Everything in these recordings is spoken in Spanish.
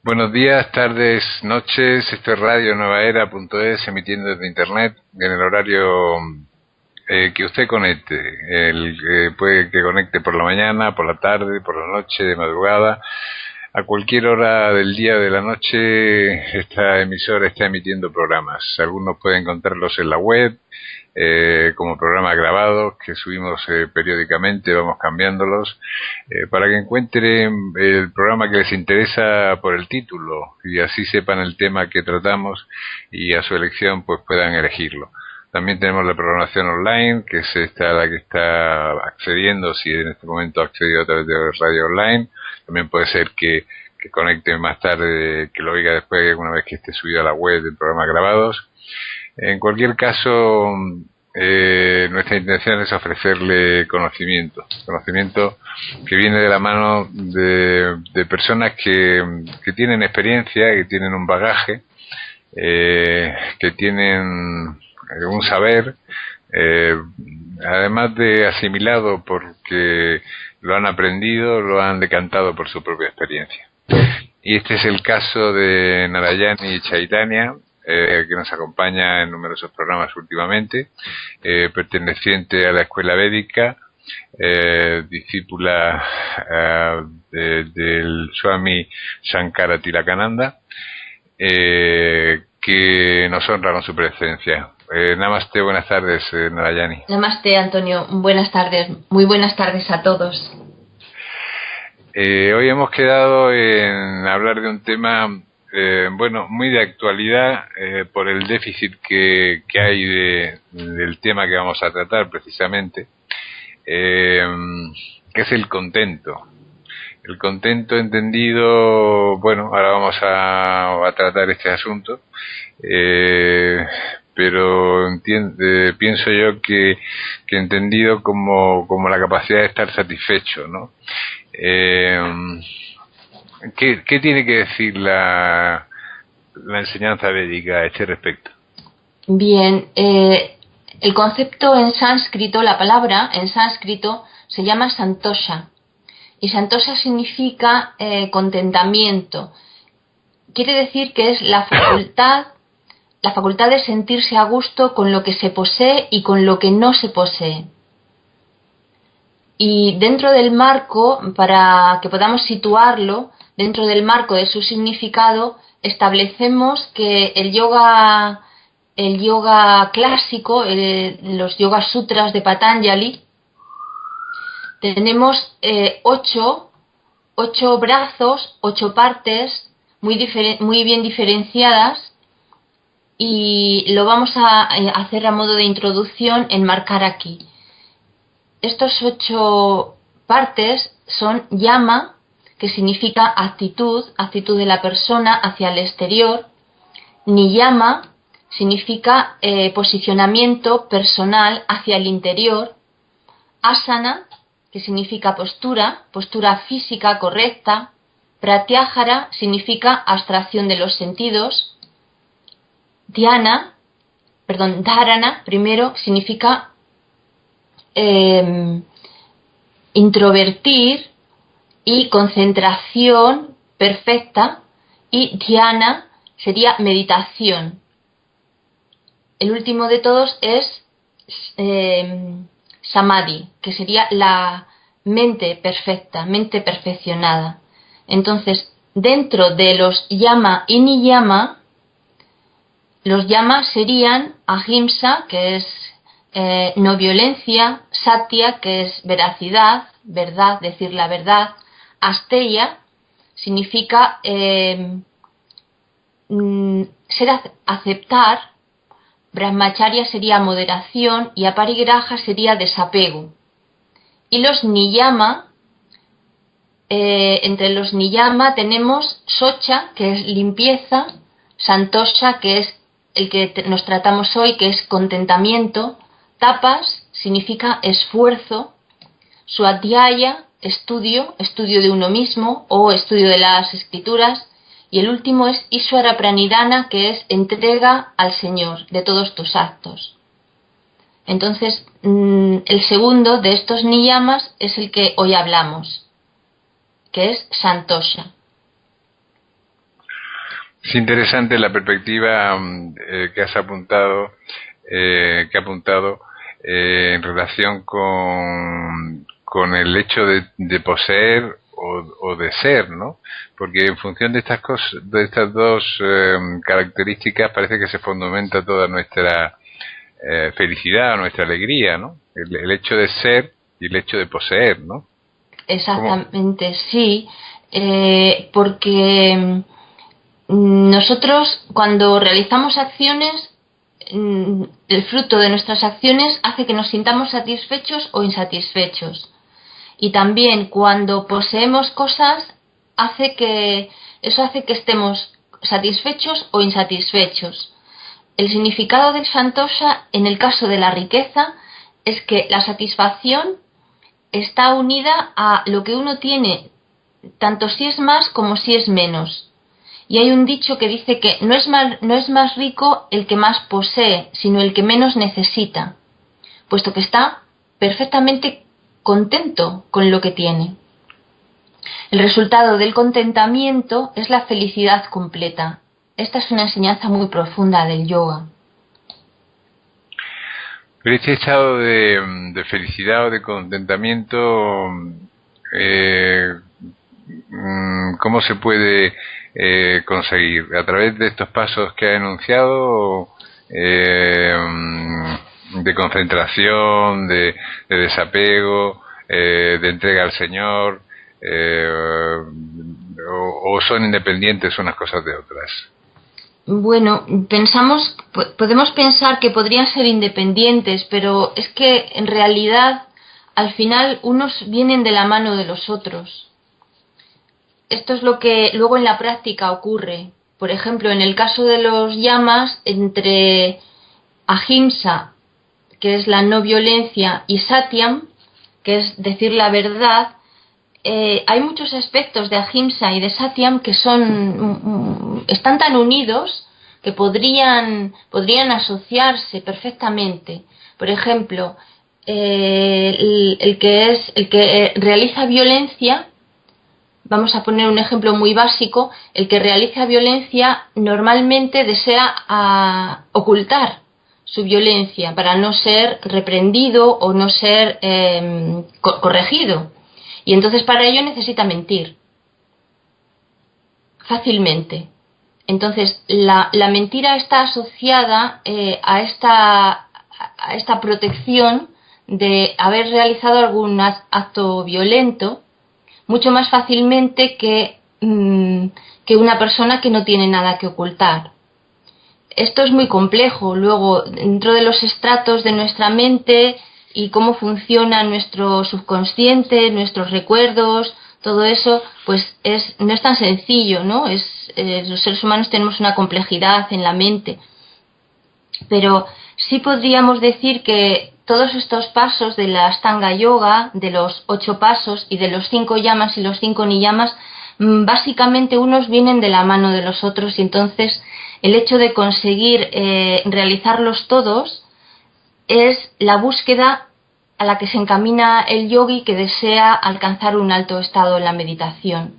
Buenos días, tardes, noches. Esto es Radio Nueva Era.es, emitiendo desde Internet en el horario que usted conecte. Puede que conecte por la mañana, por la tarde, por la noche, de madrugada. A cualquier hora del día o de la noche, esta emisora está emitiendo programas. Algunos pueden encontrarlos en la web, como programas grabados que subimos periódicamente, vamos cambiándolos, para que encuentren el programa que les interesa por el título y así sepan el tema que tratamos y a su elección pues puedan elegirlo. También tenemos la programación online, que es esta a la que está accediendo, si en este momento ha accedido a través de Radio Online. También puede ser que conecte más tarde, que lo oiga después, una vez que esté subido a la web de programas grabados. En cualquier caso, nuestra intención es ofrecerle conocimiento que viene de la mano de personas que tienen experiencia, que tienen un bagaje, que tienen un saber, además de asimilado porque lo han aprendido, lo han decantado por su propia experiencia. Y este es el caso de Narayani Chaitanya, que nos acompaña en numerosos programas últimamente, perteneciente a la escuela védica, discípula del Swami Shankara Tilakananda, que nos honra con su presencia. Namaste, buenas tardes, Narayani. Namaste, Antonio, buenas tardes, muy buenas tardes a todos. Hoy hemos quedado en hablar de un tema muy de actualidad, por el déficit que hay del tema que vamos a tratar precisamente, que es el contento. El contento entendido, ahora vamos a tratar este asunto, pero pienso yo que entendido como la capacidad de estar satisfecho, ¿no? ¿Qué tiene que decir la enseñanza védica a este respecto? Bien, el concepto en sánscrito, la palabra en sánscrito se llama santosha, y santosha significa contentamiento. Quiere decir que es la facultad de sentirse a gusto con lo que se posee y con lo que no se posee. Y dentro del marco, para que podamos situarlo, dentro del marco de su significado, establecemos que el yoga clásico, los Yoga Sutras de Patanjali, tenemos 8 brazos, 8 partes muy bien diferenciadas, y lo vamos a hacer a modo de introducción, enmarcar aquí. Estos 8 partes son yama, que significa actitud de la persona hacia el exterior. Niyama significa posicionamiento personal hacia el interior. Asana, que significa postura física correcta. Pratyahara significa abstracción de los sentidos. Dharana, primero, significa introvertir y concentración perfecta, y dhyana sería meditación. El último de todos es samadhi, que sería la mente perfecta, mente perfeccionada. Entonces, dentro de los yama y niyama, los yamas serían ahimsa, que es no violencia; satya, que es veracidad, verdad, decir la verdad; asteya significa aceptar; brahmacharya sería moderación; y aparigraha sería desapego. Y los niyama, entre los niyama tenemos socha, que es limpieza; santosha, que es el que nos tratamos hoy, que es contentamiento; tapas significa esfuerzo; swadhyaya, estudio de uno mismo o estudio de las escrituras; y el último es Ishvara Pranidhana, que es entrega al Señor de todos tus actos. Entonces, el segundo de estos niyamas es el que hoy hablamos, que es santosha. Es interesante la perspectiva que has apuntado, en relación con el hecho de poseer o de ser, ¿no? Porque en función de estas cosas, de estas dos características, parece que se fundamenta toda nuestra felicidad, nuestra alegría, ¿no? El hecho de ser y el hecho de poseer, ¿no? Exactamente, ¿Cómo? sí, porque nosotros cuando realizamos acciones, el fruto de nuestras acciones hace que nos sintamos satisfechos o insatisfechos. Y también cuando poseemos cosas, eso hace que estemos satisfechos o insatisfechos. El significado del santosha en el caso de la riqueza es que la satisfacción está unida a lo que uno tiene, tanto si es más como si es menos. Y hay un dicho que dice que no es más rico el que más posee, sino el que menos necesita, puesto que está perfectamente contento con lo que tiene. El resultado del contentamiento es la felicidad completa. Esta es una enseñanza muy profunda del yoga. Pero este estado de felicidad o de contentamiento, ¿cómo se puede conseguir? ¿A través de estos pasos que ha enunciado, de concentración, de desapego, de entrega al Señor, o son independientes unas cosas de otras? Bueno, podemos pensar que podrían ser independientes, pero es que en realidad al final unos vienen de la mano de los otros. Esto es lo que luego en la práctica ocurre. Por ejemplo, en el caso de los yamas, entre ahimsa, que es la no violencia, y satyam, que es decir la verdad, hay muchos aspectos de ahimsa y de satyam que están tan unidos que podrían asociarse perfectamente. Por ejemplo, el que realiza violencia, vamos a poner un ejemplo muy básico, el que realiza violencia normalmente desea ocultar su violencia para no ser reprendido o no ser corregido. Y entonces para ello necesita mentir fácilmente. Entonces la mentira está asociada a esta protección de haber realizado algún acto violento mucho más fácilmente que una persona que no tiene nada que ocultar. Esto es muy complejo. Luego, dentro de los estratos de nuestra mente y cómo funciona nuestro subconsciente, nuestros recuerdos, todo eso, pues no es tan sencillo, ¿no? Los seres humanos tenemos una complejidad en la mente. Pero sí podríamos decir que todos estos pasos de la Ashtanga Yoga, de los 8 pasos y de los 5 yamas y los 5 niyamas, básicamente unos vienen de la mano de los otros, y entonces el hecho de conseguir realizarlos todos es la búsqueda a la que se encamina el yogi que desea alcanzar un alto estado en la meditación.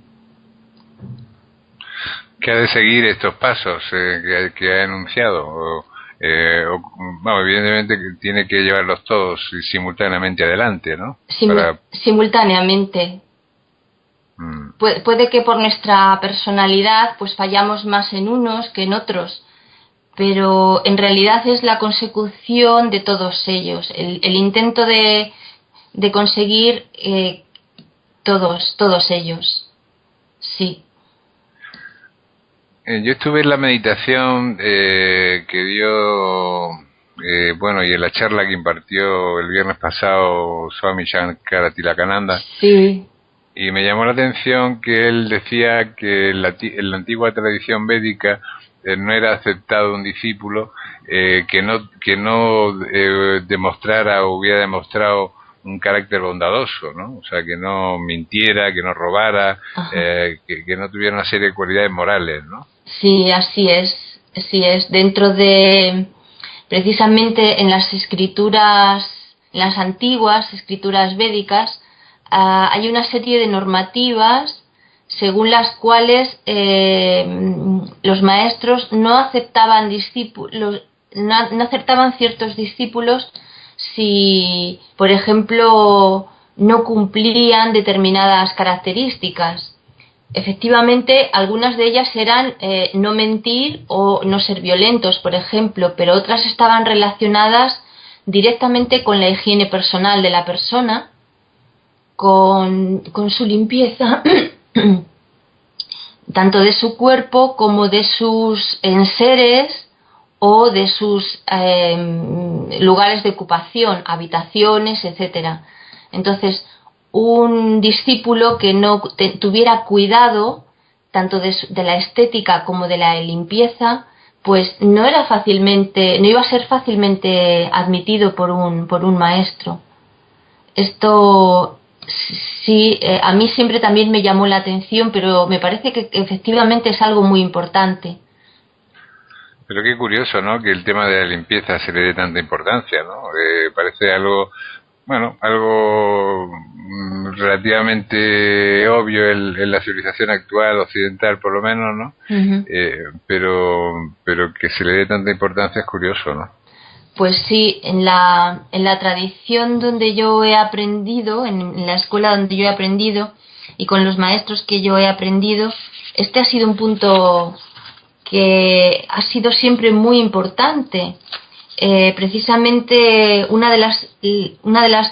¿Qué ha de seguir estos pasos que ha enunciado? Evidentemente que tiene que llevarlos todos simultáneamente adelante, ¿no? Simultáneamente. Puede que por nuestra personalidad pues fallamos más en unos que en otros, pero en realidad es la consecución de todos ellos, el intento de conseguir todos ellos. Sí. Yo estuve en la meditación que dio, y en la charla que impartió el viernes pasado Swami Shankara-Tilakananda. Sí. Y me llamó la atención que él decía que en la antigua tradición védica no era aceptado un discípulo que no demostrara o hubiera demostrado un carácter bondadoso, ¿no? O sea, que no mintiera, que no robara, que no tuviera una serie de cualidades morales, ¿no? Sí, así es. Dentro de, precisamente en las escrituras, en las antiguas escrituras védicas, hay una serie de normativas según las cuales los maestros no aceptaban no aceptaban ciertos discípulos si, por ejemplo, no cumplían determinadas características. Efectivamente, algunas de ellas eran no mentir o no ser violentos, por ejemplo, pero otras estaban relacionadas directamente con la higiene personal de la persona, con su limpieza, tanto de su cuerpo como de sus enseres o de sus lugares de ocupación, habitaciones, etcétera. Entonces, un discípulo que no tuviera cuidado tanto de la estética como de la limpieza, pues no iba a ser fácilmente admitido por un maestro. Esto sí, a mí siempre también me llamó la atención, pero me parece que efectivamente es algo muy importante. Pero qué curioso, ¿no?, que el tema de la limpieza se le dé tanta importancia, ¿no? Parece algo relativamente obvio en la civilización actual, occidental por lo menos, ¿no? Uh-huh. Pero que se le dé tanta importancia es curioso, ¿no? Pues sí, en la tradición donde yo he aprendido, en la escuela donde yo he aprendido y con los maestros que yo he aprendido, este ha sido un punto que ha sido siempre muy importante. Precisamente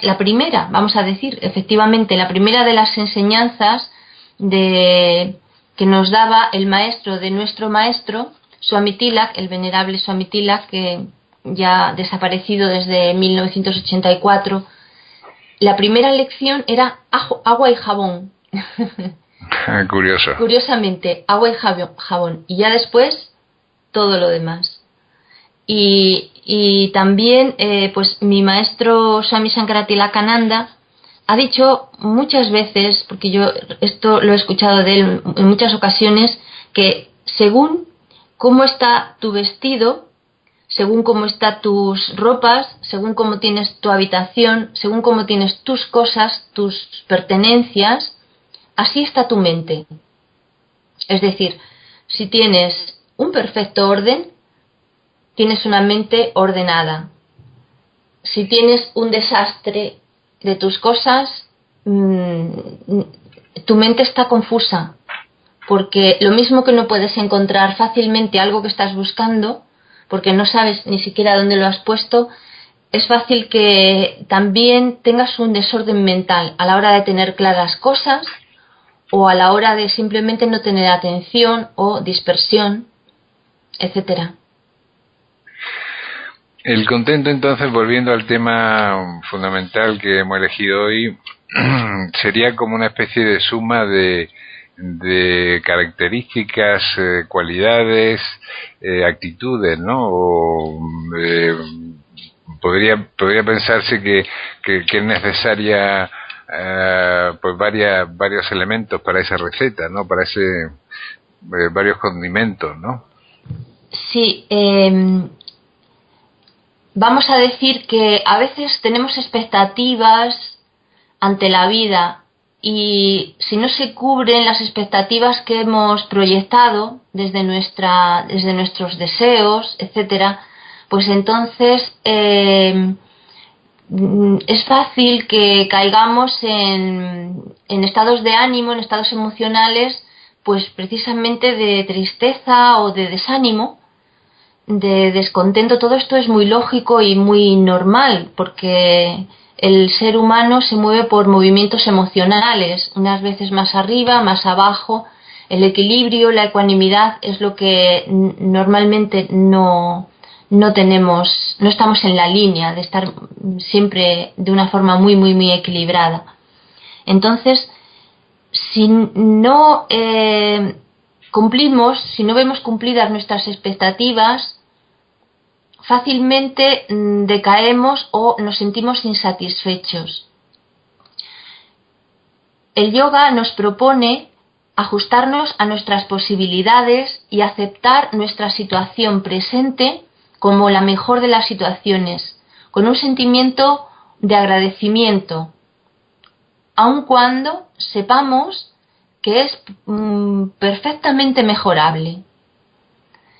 la primera, vamos a decir, efectivamente, la primera de las enseñanzas que nos daba el maestro de nuestro maestro, Swami Tilak, el venerable Swami Tilak, que ya desaparecido desde 1984, la primera lección era agua y jabón. Curioso. Curiosamente, agua y jabón, y ya después todo lo demás. Y también, pues mi maestro Swami Sankara-Tilakananda ha dicho muchas veces, porque yo esto lo he escuchado de él en muchas ocasiones, que según cómo está tu vestido, según cómo están tus ropas, según cómo tienes tu habitación, según cómo tienes tus cosas, tus pertenencias, así está tu mente. Es decir, si tienes un perfecto orden, tienes una mente ordenada. Si tienes un desastre de tus cosas, tu mente está confusa, porque lo mismo que no puedes encontrar fácilmente algo que estás buscando, porque no sabes ni siquiera dónde lo has puesto, es fácil que también tengas un desorden mental a la hora de tener claras cosas o a la hora de simplemente no tener atención o dispersión, etcétera. El contento, entonces, volviendo al tema fundamental que hemos elegido hoy, sería como una especie de suma de características, cualidades, actitudes, ¿no? O podría pensarse que es necesaria pues varios elementos para esa receta, ¿no? Para varios condimentos, ¿no? Sí, vamos a decir que a veces tenemos expectativas ante la vida y si no se cubren las expectativas que hemos proyectado desde nuestros deseos, etcétera, pues entonces es fácil que caigamos en estados de ánimo, en estados emocionales, pues precisamente de tristeza o de desánimo, de descontento. Todo esto es muy lógico y muy normal, porque el ser humano se mueve por movimientos emocionales, unas veces más arriba, más abajo. El equilibrio, la ecuanimidad es lo que normalmente no tenemos, no estamos en la línea de estar siempre de una forma muy, muy, muy equilibrada. Entonces, si no cumplimos, si no vemos cumplidas nuestras expectativas, fácilmente decaemos o nos sentimos insatisfechos. El yoga nos propone ajustarnos a nuestras posibilidades y aceptar nuestra situación presente como la mejor de las situaciones, con un sentimiento de agradecimiento, aun cuando sepamos que es perfectamente mejorable.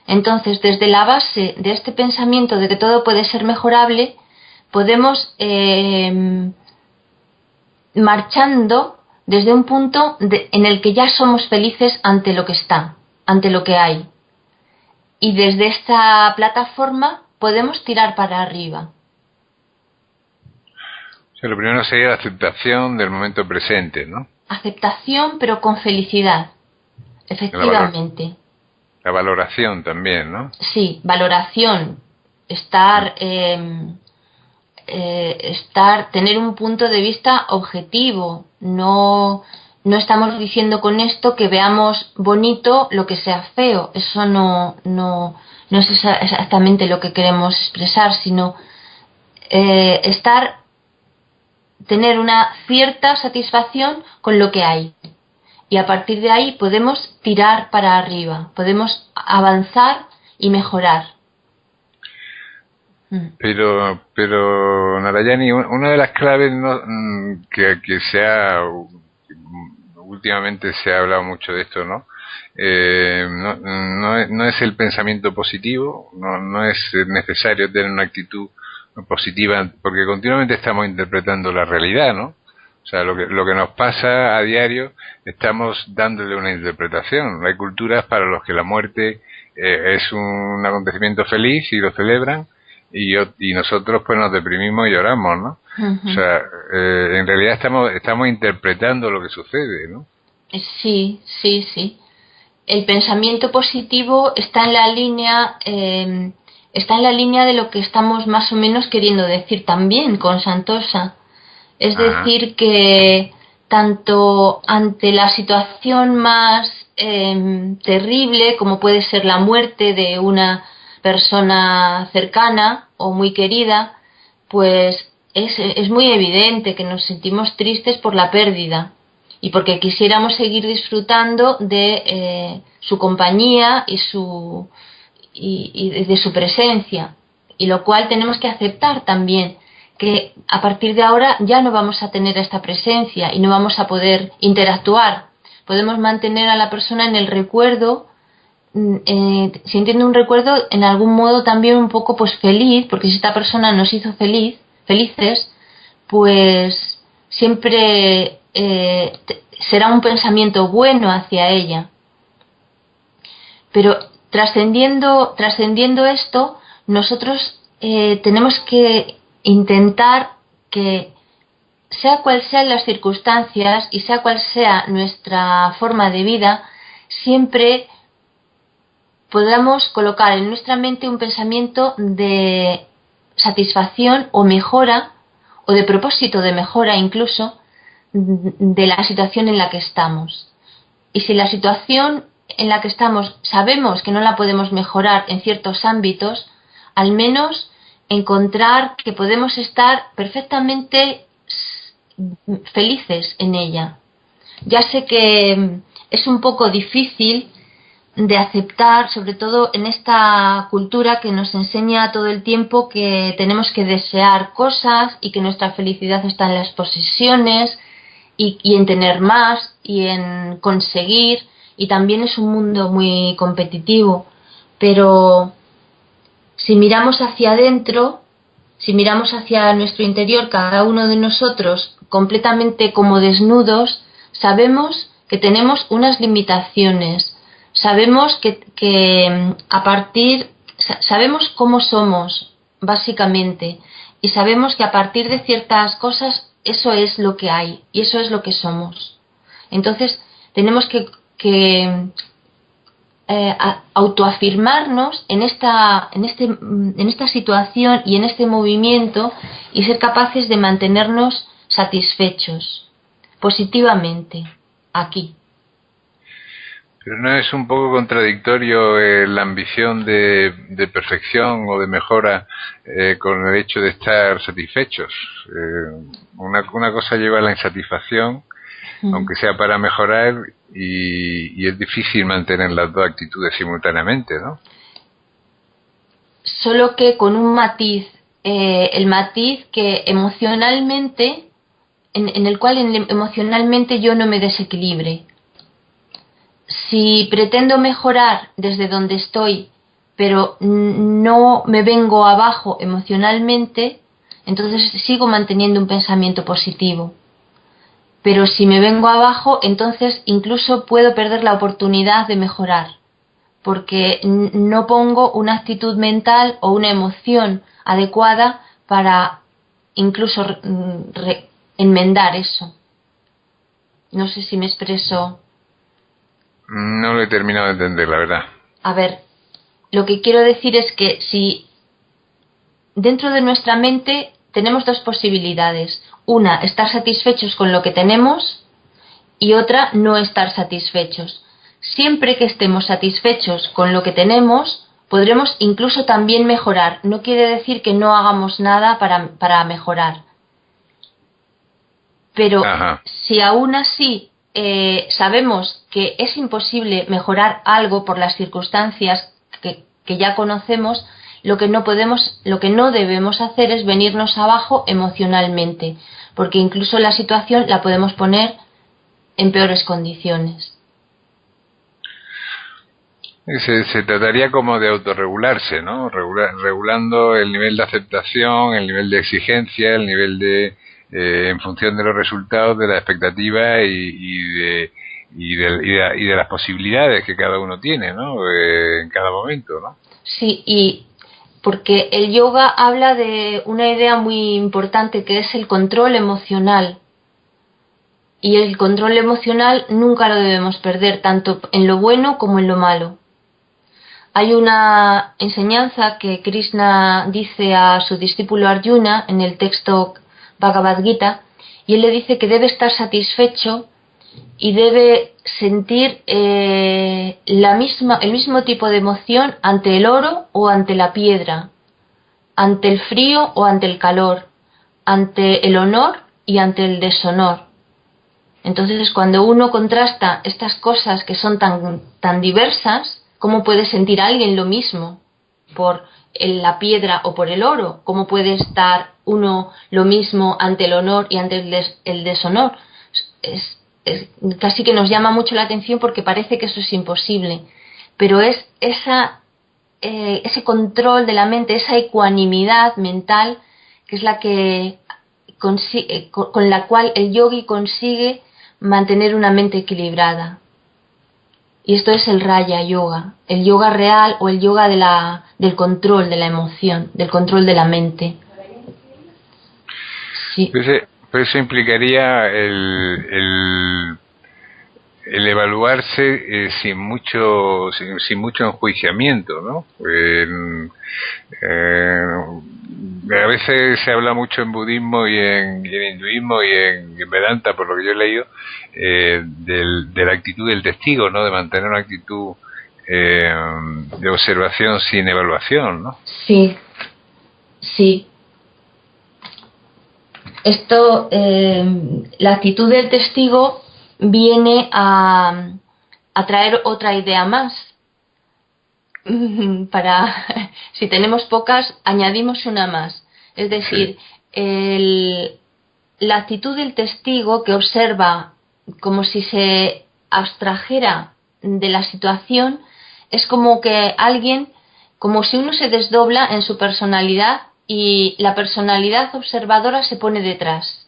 Entonces, desde la base de este pensamiento de que todo puede ser mejorable, podemos marchando desde un punto en el que ya somos felices ante lo que está, ante lo que hay. Y desde esta plataforma podemos tirar para arriba. O sea, lo primero sería la aceptación del momento presente, ¿no? Aceptación, pero con felicidad, efectivamente. La valoración también, ¿no? Sí, valoración, estar, tener un punto de vista objetivo. No estamos diciendo con esto que veamos bonito lo que sea feo. Eso no es exactamente lo que queremos expresar, sino tener una cierta satisfacción con lo que hay. Y a partir de ahí podemos tirar para arriba, podemos avanzar y mejorar. Pero Narayani, una de las claves que últimamente se ha hablado mucho de esto, ¿no? No es el pensamiento positivo, no es necesario tener una actitud positiva, porque continuamente estamos interpretando la realidad, ¿no? O sea, lo que nos pasa a diario, estamos dándole una interpretación. Hay culturas para los que la muerte es un acontecimiento feliz y lo celebran, y nosotros pues nos deprimimos y lloramos, ¿no? Uh-huh. O sea, en realidad estamos interpretando lo que sucede, ¿no? Sí. El pensamiento positivo está en la línea de lo que estamos más o menos queriendo decir también con Santosha. Es decir, que tanto ante la situación más terrible, como puede ser la muerte de una persona cercana o muy querida, pues es muy evidente que nos sentimos tristes por la pérdida y porque quisiéramos seguir disfrutando de su compañía y de su presencia, y lo cual tenemos que aceptar también que a partir de ahora ya no vamos a tener esta presencia y no vamos a poder interactuar. Podemos mantener a la persona en el recuerdo, sintiendo un recuerdo en algún modo también un poco pues feliz, porque si esta persona nos hizo felices, pues siempre será un pensamiento bueno hacia ella. Pero trascendiendo esto, nosotros tenemos que intentar que, sea cual sean las circunstancias y sea cual sea nuestra forma de vida, siempre podamos colocar en nuestra mente un pensamiento de satisfacción o mejora, o de propósito de mejora incluso, de la situación en la que estamos. Y si la situación en la que estamos sabemos que no la podemos mejorar en ciertos ámbitos, al menos encontrar que podemos estar perfectamente felices en ella. Ya sé que es un poco difícil de aceptar, sobre todo en esta cultura que nos enseña todo el tiempo que tenemos que desear cosas y que nuestra felicidad está en las posesiones y en tener más y en conseguir, y también es un mundo muy competitivo, pero si miramos hacia adentro, si miramos hacia nuestro interior, cada uno de nosotros completamente como desnudos, sabemos que tenemos unas limitaciones, sabemos sabemos cómo somos, básicamente, y sabemos que a partir de ciertas cosas eso es lo que hay y eso es lo que somos. Entonces tenemos que autoafirmarnos en esta situación y en este movimiento, y ser capaces de mantenernos satisfechos positivamente aquí. Pero ¿no es un poco contradictorio la ambición de perfección o de mejora con el hecho de estar satisfechos? Una cosa lleva a la insatisfacción, aunque sea para mejorar, y es difícil mantener las dos actitudes simultáneamente, ¿no? Solo que con un matiz, el matiz que emocionalmente, en el cual emocionalmente yo no me desequilibre. Si pretendo mejorar desde donde estoy, pero no me vengo abajo emocionalmente, entonces sigo manteniendo un pensamiento positivo. Pero si me vengo abajo, entonces incluso puedo perder la oportunidad de mejorar, porque no pongo una actitud mental o una emoción adecuada para incluso enmendar eso. No sé si me expreso. No lo he terminado de entender, la verdad. A ver, lo que quiero decir es que si dentro de nuestra mente tenemos dos posibilidades. Una, estar satisfechos con lo que tenemos, y otra, no estar satisfechos. Siempre que estemos satisfechos con lo que tenemos, podremos incluso también mejorar. No quiere decir que no hagamos nada para mejorar. Pero Ajá. si aún así sabemos que es imposible mejorar algo por las circunstancias que ya conocemos, lo que no debemos hacer es venirnos abajo emocionalmente, porque incluso la situación la podemos poner en peores condiciones. Se trataría como de autorregularse, ¿no? Regulando el nivel de aceptación, el nivel de exigencia, el nivel de en función de los resultados, de la expectativa y de las posibilidades que cada uno tiene, ¿no? En cada momento, ¿no? Sí, y porque el yoga habla de una idea muy importante que es el control emocional. Y el control emocional nunca lo debemos perder, tanto en lo bueno como en lo malo. Hay una enseñanza que Krishna dice a su discípulo Arjuna en el texto Bhagavad Gita, y él le dice que debe estar satisfecho y debe sentir el mismo tipo de emoción ante el oro o ante la piedra, ante el frío o ante el calor, ante el honor y ante el deshonor. Entonces, cuando uno contrasta estas cosas que son tan diversas, ¿cómo puede sentir alguien lo mismo por la piedra o por el oro? ¿Cómo puede estar uno lo mismo ante el honor y ante el deshonor? Casi que nos llama mucho la atención porque parece que eso es imposible, pero es ese control de la mente, esa ecuanimidad mental, que es la que con la cual el yogi consigue mantener una mente equilibrada. Y esto es el Raya Yoga, el yoga real o el yoga del control de la emoción, del control de la mente. Sí. Pero eso implicaría el evaluarse sin mucho enjuiciamiento, ¿no? A veces se habla mucho en budismo y en hinduismo y en Vedanta, por lo que yo he leído, de la actitud del testigo, ¿no? De mantener una actitud de observación sin evaluación, ¿no? Sí, sí. Esto, la actitud del testigo viene a traer otra idea más. Si tenemos pocas, añadimos una más. Es decir, la actitud del testigo que observa como si se abstrajera de la situación, es como que como si uno se desdobla en su personalidad y la personalidad observadora se pone detrás.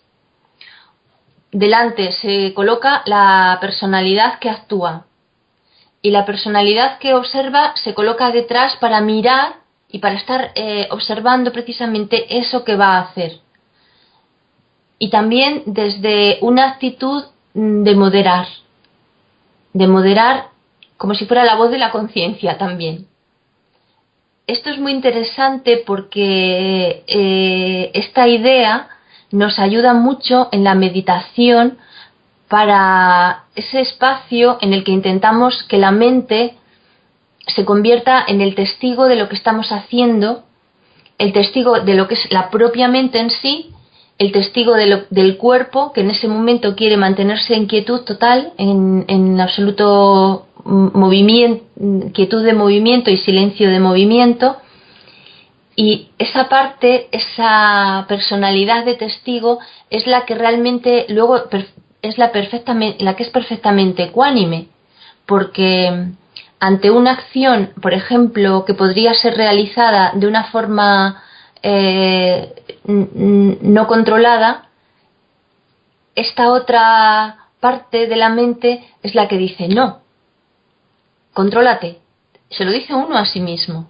Delante se coloca la personalidad que actúa y la personalidad que observa se coloca detrás para mirar y para estar observando precisamente eso que va a hacer. Y también desde una actitud de moderar como si fuera la voz de la conciencia también. Esto es muy interesante porque esta idea nos ayuda mucho en la meditación para ese espacio en el que intentamos que la mente se convierta en el testigo de lo que estamos haciendo, el testigo de lo que es la propia mente en sí, el testigo del cuerpo, que en ese momento quiere mantenerse en quietud total, en absoluto movimiento, quietud de movimiento y silencio de movimiento. Y esa parte, esa personalidad de testigo es la que realmente luego es la que es perfectamente ecuánime, porque ante una acción, por ejemplo, que podría ser realizada de una forma no controlada, esta otra parte de la mente es la que dice no, contrólate. Se lo dice uno a sí mismo.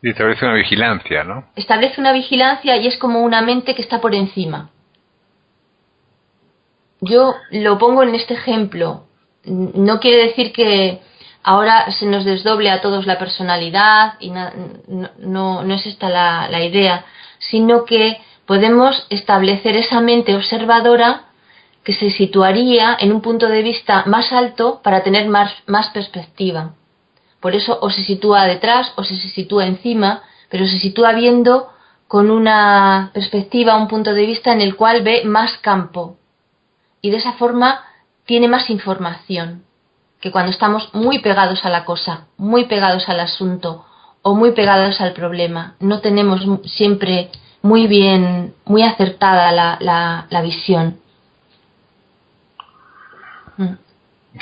Y establece una vigilancia, ¿no? Establece una vigilancia y es como una mente que está por encima. Yo lo pongo en este ejemplo. No quiere decir que ahora se nos desdoble a todos la personalidad y no es esta la idea, sino que podemos establecer esa mente observadora que se situaría en un punto de vista más alto para tener más perspectiva. Por eso o se sitúa detrás o se sitúa encima, pero se sitúa viendo con una perspectiva, un punto de vista en el cual ve más campo. Y de esa forma tiene más información que cuando estamos muy pegados a la cosa, muy pegados al asunto o muy pegados al problema. No tenemos siempre muy acertada la visión.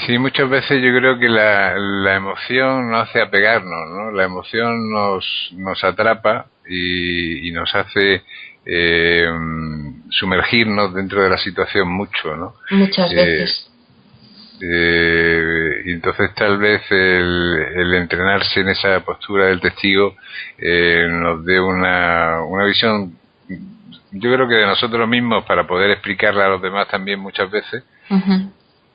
Sí, muchas veces yo creo que la emoción nos hace apegarnos, ¿no? La emoción nos atrapa y nos hace sumergirnos dentro de la situación mucho, ¿no? Muchas veces. Y entonces tal vez el entrenarse en esa postura del testigo nos dé una visión, yo creo que de nosotros mismos, para poder explicarla a los demás también muchas veces. Uh-huh.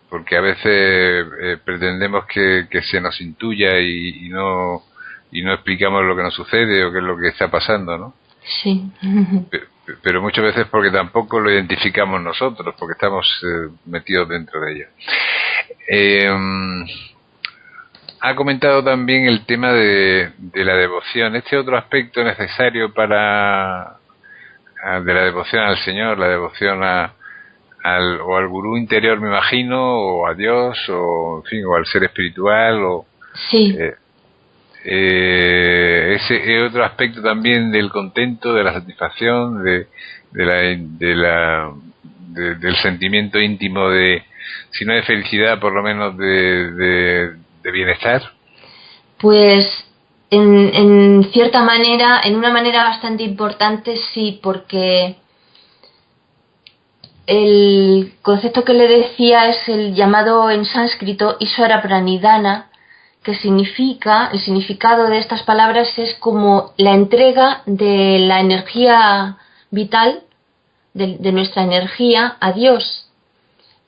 Porque a veces pretendemos que se nos intuya y no explicamos lo que nos sucede o qué es lo que está pasando, ¿no? Sí. Pero muchas veces porque tampoco lo identificamos nosotros, porque estamos metidos dentro de ello. Ha comentado también el tema de la devoción. Este otro aspecto necesario de la devoción al Señor, la devoción al gurú interior, me imagino, o a Dios, o en fin, o al ser espiritual, o sí. Ese es otro aspecto también del contento, de la satisfacción, del sentimiento íntimo de, si no de felicidad, por lo menos de bienestar. Pues en cierta manera, en una manera bastante importante, sí, porque el concepto que le decía es el llamado en sánscrito Ishvara Pranidhana, que significa, el significado de estas palabras es como la entrega de la energía vital, de nuestra energía a Dios.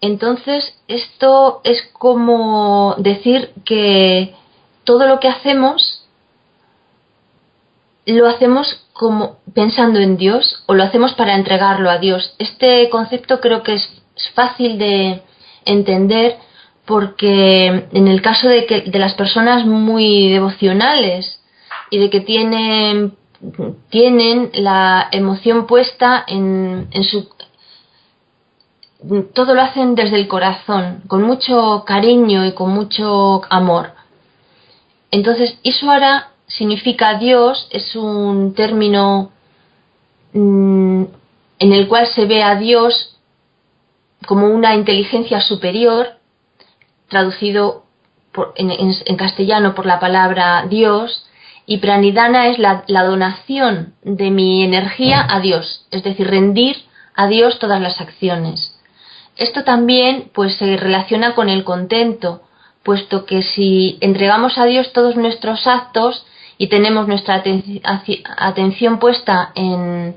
Entonces, esto es como decir que todo lo que hacemos lo hacemos como pensando en Dios o lo hacemos para entregarlo a Dios. Este concepto creo que es fácil de entender porque en el caso de las personas muy devocionales y de que tienen la emoción puesta en su... Todo lo hacen desde el corazón, con mucho cariño y con mucho amor. Entonces, Ishvara significa Dios, es un término en el cual se ve a Dios como una inteligencia superior, traducido en castellano por la palabra Dios, y pranidhana es la donación de mi energía a Dios, es decir, rendir a Dios todas las acciones. Esto también pues se relaciona con el contento, puesto que si entregamos a Dios todos nuestros actos y tenemos nuestra atención puesta en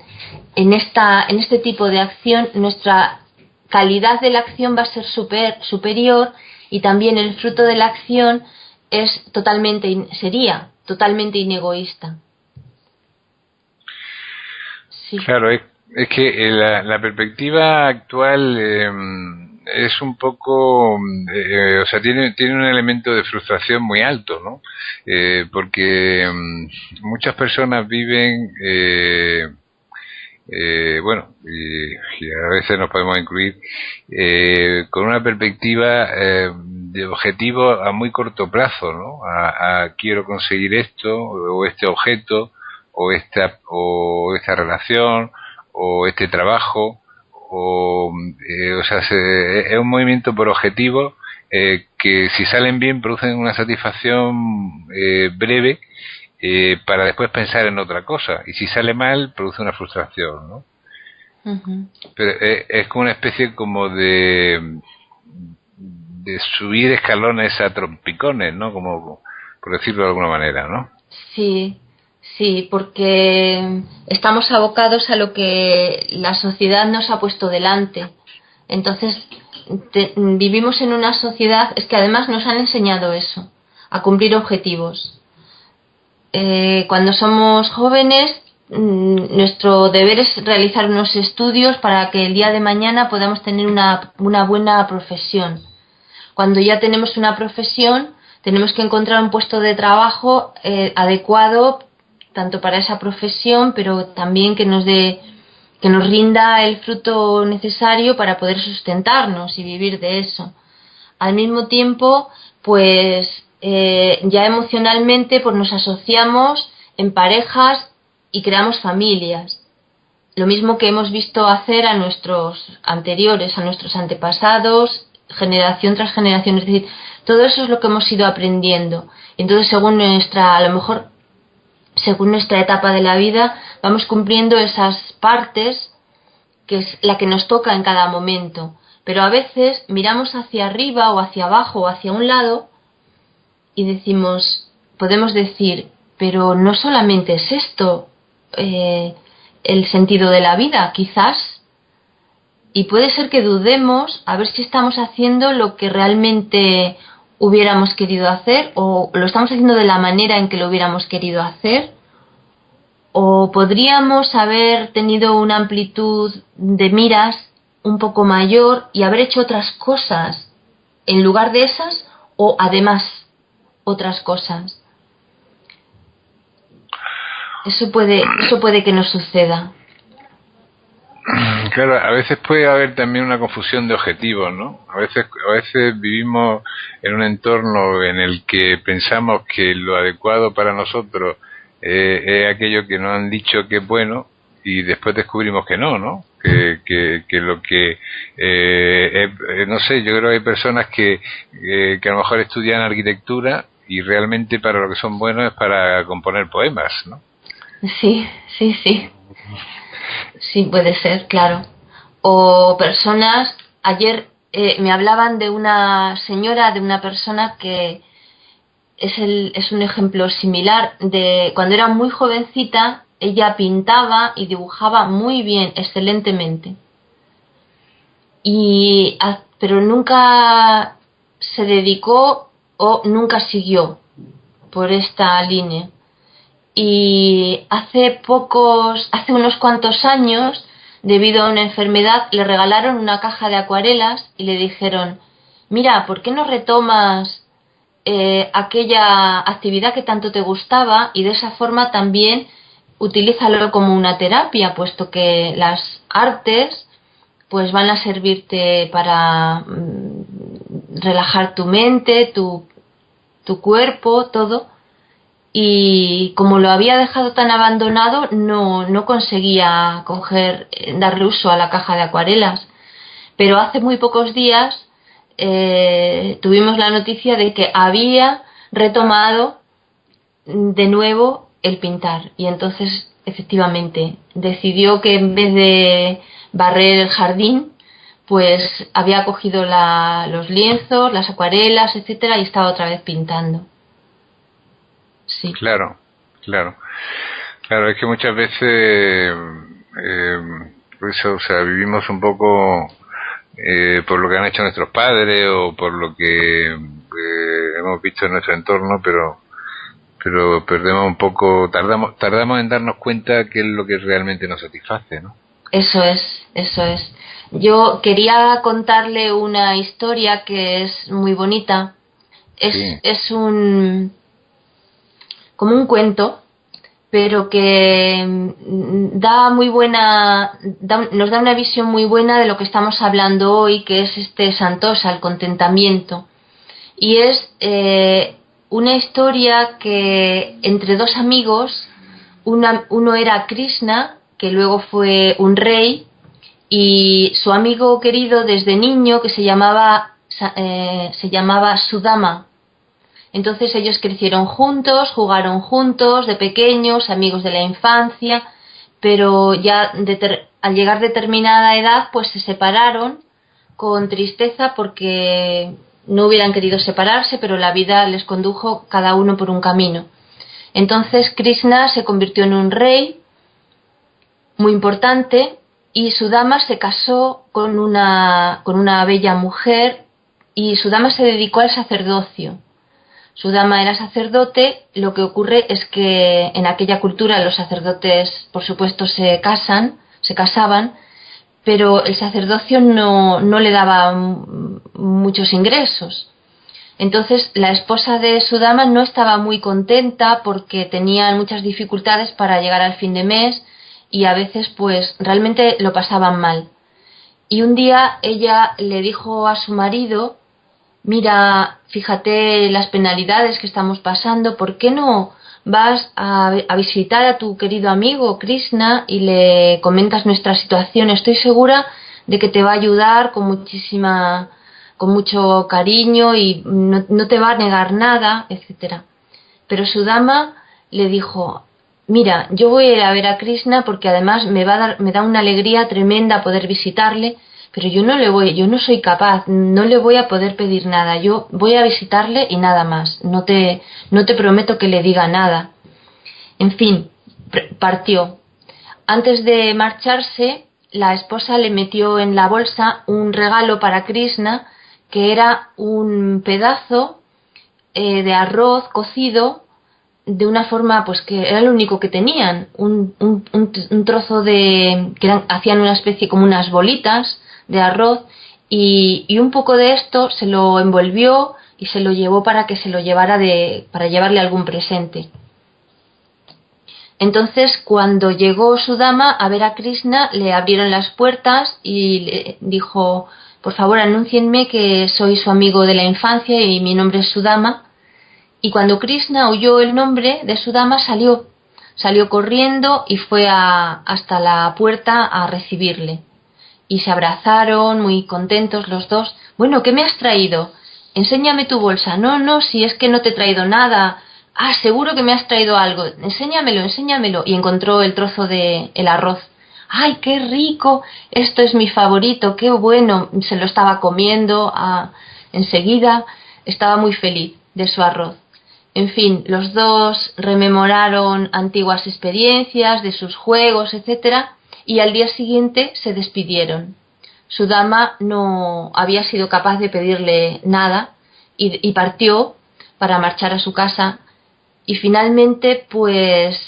este tipo de acción, nuestra calidad de la acción va a ser superior y también el fruto de la acción sería totalmente inegoísta. Sí. Claro, es que la perspectiva actual es un poco, o sea, tiene un elemento de frustración muy alto, ¿no? Porque muchas personas viven, bueno, y a veces nos podemos incluir, con una perspectiva de objetivo a muy corto plazo, ¿no? Quiero conseguir esto, o este objeto, o esta relación, o este trabajo, o sea, es un movimiento por objetivo que si salen bien producen una satisfacción breve para después pensar en otra cosa, y si sale mal produce una frustración, ¿no? Ujú. Pero es como una especie como de subir escalones a trompicones, ¿no? Como por decirlo de alguna manera, ¿no? Sí, sí, porque estamos abocados a lo que la sociedad nos ha puesto delante. Entonces, vivimos en una sociedad, es que además nos han enseñado eso, a cumplir objetivos. Cuando somos jóvenes, nuestro deber es realizar unos estudios para que el día de mañana podamos tener una buena profesión. Cuando ya tenemos una profesión, tenemos que encontrar un puesto de trabajo adecuado tanto para esa profesión, pero también que nos rinda el fruto necesario para poder sustentarnos y vivir de eso. Al mismo tiempo, pues ya emocionalmente pues nos asociamos en parejas y creamos familias. Lo mismo que hemos visto hacer a nuestros anteriores, a nuestros antepasados, generación tras generación. Es decir, todo eso es lo que hemos ido aprendiendo. Entonces, a lo mejor, según nuestra etapa de la vida, vamos cumpliendo esas partes que es la que nos toca en cada momento. Pero a veces miramos hacia arriba o hacia abajo o hacia un lado y podemos decir, pero no solamente es esto el sentido de la vida, quizás, y puede ser que dudemos a ver si estamos haciendo lo que realmente hubiéramos querido hacer, o lo estamos haciendo de la manera en que lo hubiéramos querido hacer, o podríamos haber tenido una amplitud de miras un poco mayor y haber hecho otras cosas en lugar de esas, o además otras cosas. Eso puede que nos suceda. Claro, a veces puede haber también una confusión de objetivos, ¿no? A veces vivimos en un entorno en el que pensamos que lo adecuado para nosotros es aquello que nos han dicho que es bueno, y después descubrimos que no, ¿no? Que lo que no sé, yo creo que hay personas que a lo mejor estudian arquitectura y realmente para lo que son buenos es para componer poemas, ¿no? Sí, sí, sí. Sí, puede ser, claro. O personas, ayer me hablaban de una señora, de una persona que es un ejemplo similar de cuando era muy jovencita, ella pintaba y dibujaba muy bien, excelentemente. Pero nunca se dedicó o nunca siguió por esta línea. Y hace unos cuantos años, debido a una enfermedad, le regalaron una caja de acuarelas y le dijeron, mira, ¿por qué no retomas aquella actividad que tanto te gustaba, y de esa forma también utilízalo como una terapia, puesto que las artes pues van a servirte para relajar tu mente, tu cuerpo, todo. Y como lo había dejado tan abandonado, no conseguía darle uso a la caja de acuarelas. Pero hace muy pocos días tuvimos la noticia de que había retomado de nuevo el pintar, y entonces efectivamente decidió que en vez de barrer el jardín, pues había cogido los lienzos, las acuarelas, etcétera, y estaba otra vez pintando. Sí. Claro, es que muchas veces pues, o sea, vivimos un poco por lo que han hecho nuestros padres o por lo que hemos visto en nuestro entorno, pero perdemos un poco, tardamos en darnos cuenta qué es lo que realmente nos satisface, ¿no? Eso es. Yo quería contarle una historia que es muy bonita. Es como un cuento, pero que nos da una visión muy buena de lo que estamos hablando hoy, que es Santosa, el contentamiento. Y es una historia que entre dos amigos, uno era Krishna, que luego fue un rey, y su amigo querido desde niño, que se llamaba Sudama. Entonces ellos crecieron juntos, jugaron juntos de pequeños, amigos de la infancia, pero ya al llegar a determinada edad pues se separaron con tristeza porque no hubieran querido separarse, pero la vida les condujo cada uno por un camino. Entonces Krishna se convirtió en un rey muy importante y Sudama se casó con una bella mujer y Sudama se dedicó al sacerdocio. Sudama era sacerdote. Lo que ocurre es que en aquella cultura los sacerdotes, por supuesto, se casaban, pero el sacerdocio no le daba muchos ingresos. Entonces la esposa de Sudama no estaba muy contenta porque tenían muchas dificultades para llegar al fin de mes y a veces pues realmente lo pasaban mal. Y un día ella le dijo a su marido: mira, fíjate las penalidades que estamos pasando, ¿por qué no vas a visitar a tu querido amigo Krishna y le comentas nuestra situación? Estoy segura de que te va a ayudar con mucho cariño y no te va a negar nada, etcétera. Pero Sudama le dijo: mira, yo voy a ir a ver a Krishna porque además me da una alegría tremenda poder visitarle, pero yo no soy capaz, no le voy a poder pedir nada, yo voy a visitarle y nada más, no te prometo que le diga nada. En fin, partió. Antes de marcharse, la esposa le metió en la bolsa un regalo para Krishna, que era un pedazo de arroz cocido de una forma pues que era lo único que tenían, un trozo hacían una especie como unas bolitas de arroz y un poco de esto se lo envolvió y se lo llevó para que se lo llevara para llevarle algún presente. Entonces cuando llegó Sudama a ver a Krishna, le abrieron las puertas y le dijo: por favor, anúncienme que soy su amigo de la infancia y mi nombre es Sudama. Y cuando Krishna oyó el nombre de Sudama, salió corriendo y fue hasta la puerta a recibirle. Y se abrazaron muy contentos los dos. Bueno, ¿qué me has traído? Enséñame tu bolsa. No, si es que no te he traído nada. Ah, seguro que me has traído algo. Enséñamelo. Y encontró el trozo de el arroz. ¡Ay, qué rico! Esto es mi favorito, qué bueno. Se lo estaba comiendo enseguida. Estaba muy feliz de su arroz. En fin, los dos rememoraron antiguas experiencias de sus juegos, etcétera, y al día siguiente se despidieron. Sudama no había sido capaz de pedirle nada y partió para marchar a su casa y finalmente pues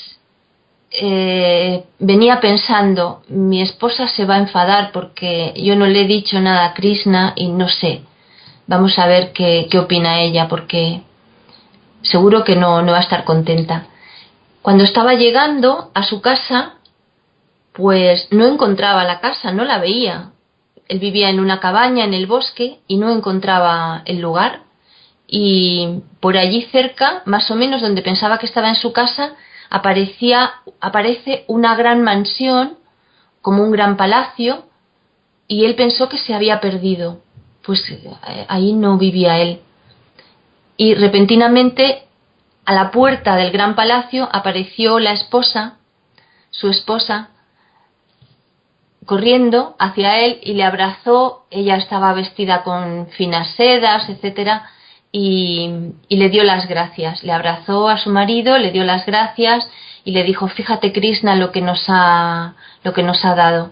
venía pensando: mi esposa se va a enfadar porque yo no le he dicho nada a Krishna y no sé, vamos a ver qué opina ella porque seguro que no va a estar contenta. Cuando estaba llegando a su casa, pues no encontraba la casa, no la veía. Él vivía en una cabaña en el bosque y no encontraba el lugar. Y por allí cerca, más o menos donde pensaba que estaba en su casa, aparece una gran mansión, como un gran palacio, y él pensó que se había perdido. Pues ahí no vivía él. Y repentinamente a la puerta del gran palacio apareció su esposa, corriendo hacia él y le abrazó. Ella estaba vestida con finas sedas, etcétera, y le dio las gracias. Le abrazó a su marido, le dio las gracias y le dijo: fíjate, Krishna, lo que nos ha dado.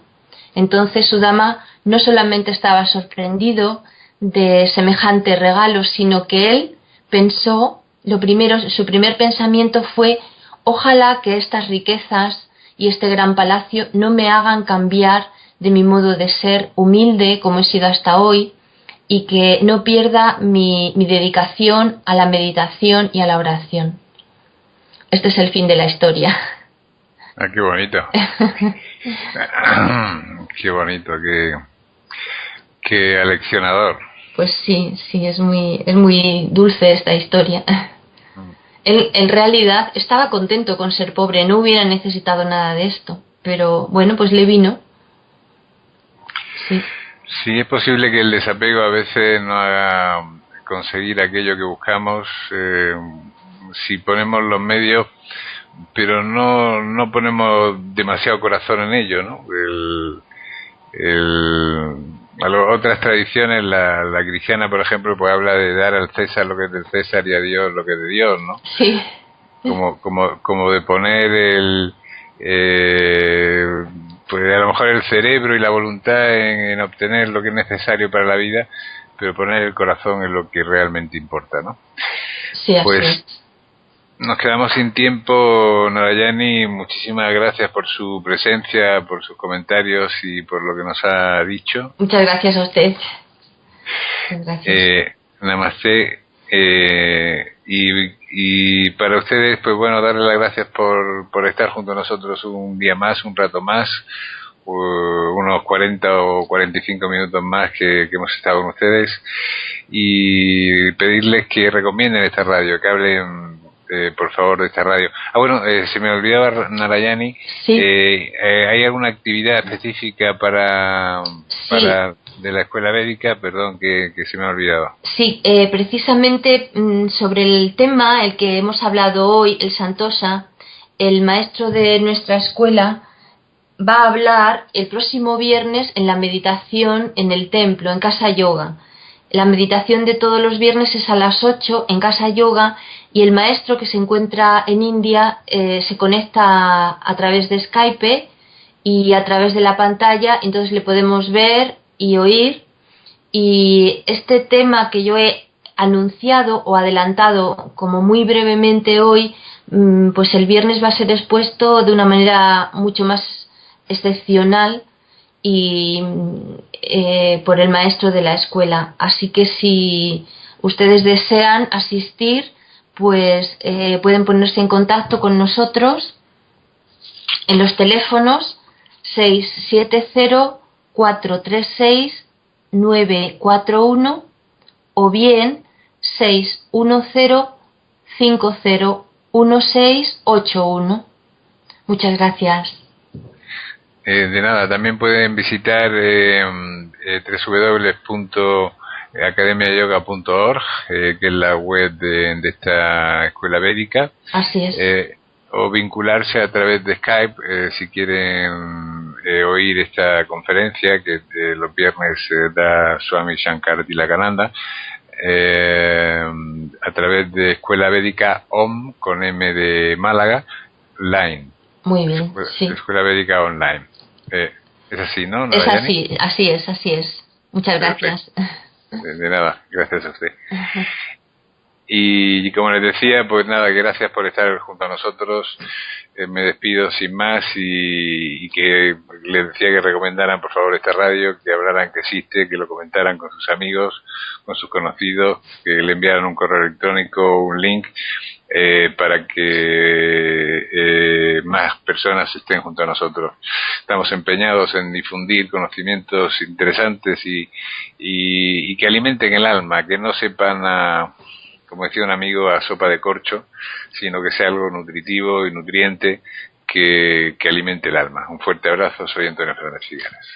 Entonces Sudama no solamente estaba sorprendido de semejante regalo, sino que él pensó, su primer pensamiento fue: ojalá que estas riquezas y este gran palacio no me hagan cambiar de mi modo de ser humilde como he sido hasta hoy y que no pierda mi dedicación a la meditación y a la oración. Este es el fin de la historia. Ah, qué bonito. Qué bonito, qué aleccionador. Pues sí, es muy dulce esta historia. Él en realidad estaba contento con ser pobre, no hubiera necesitado nada de esto, pero bueno, pues le vino. Sí. Sí, es posible que el desapego a veces no haga conseguir aquello que buscamos, si ponemos los medios, pero no ponemos demasiado corazón en ello, ¿no? Otras tradiciones, la cristiana, por ejemplo, pues habla de dar al César lo que es del César y a Dios lo que es de Dios, ¿no? Sí. Como de poner pues a lo mejor el cerebro y la voluntad en obtener lo que es necesario para la vida, pero poner el corazón en lo que realmente importa, ¿no? Sí, así Pues es. nos quedamos sin tiempo, Narayani. Muchísimas gracias por su presencia, por sus comentarios y por lo que nos ha dicho. Muchas gracias a usted. Muchas gracias. Namaste. Y para ustedes, pues bueno, darles las gracias por estar junto a nosotros un día más, un rato más, unos 40 o 45 minutos más que hemos estado con ustedes, y pedirles que recomienden esta radio, que hablen por favor de esta radio. Bueno, se me olvidaba, Narayani, Sí. ¿hay alguna actividad específica para de la escuela védica? Perdón, que se me ha olvidado. Sí, precisamente sobre el tema el que hemos hablado hoy, el Santosa, el maestro de nuestra escuela va a hablar el próximo viernes en la meditación en el templo, en Casa Yoga. La meditación de todos los viernes es a las 8 en Casa Yoga, y el maestro, que se encuentra en India, se conecta a través de Skype y a través de la pantalla, entonces le podemos ver y oír. Y este tema que yo he anunciado o adelantado como muy brevemente hoy, pues el viernes va a ser expuesto de una manera mucho más excepcional y por el maestro de la escuela. Así que si ustedes desean asistir, pues pueden ponerse en contacto con nosotros en los teléfonos 670-436-941 o bien 610-501681. Muchas gracias. De nada, también pueden visitar www.academiayoga.org, que es la web de esta escuela védica. Así es. O vincularse a través de Skype si quieren oír esta conferencia que los viernes da Swami Shankar Tilakananda, a través de Escuela Védica OM con M de Málaga, Line. Muy bien, sí. Escuela Védica Online. Es así, ¿no? Es así, así es. Muchas gracias. De nada, gracias a usted. Y como les decía, pues nada, gracias por estar junto a nosotros. Me despido sin más y que les decía que recomendaran por favor esta radio, que hablaran que existe, que lo comentaran con sus amigos, con sus conocidos, que le enviaran un correo electrónico, un link, para que más personas estén junto a nosotros. Estamos empeñados en difundir conocimientos interesantes y que alimenten el alma, que no sepan como decía un amigo, a sopa de corcho, sino que sea algo nutritivo y nutriente que alimente el alma. Un fuerte abrazo, soy Antonio Fernández Figueras.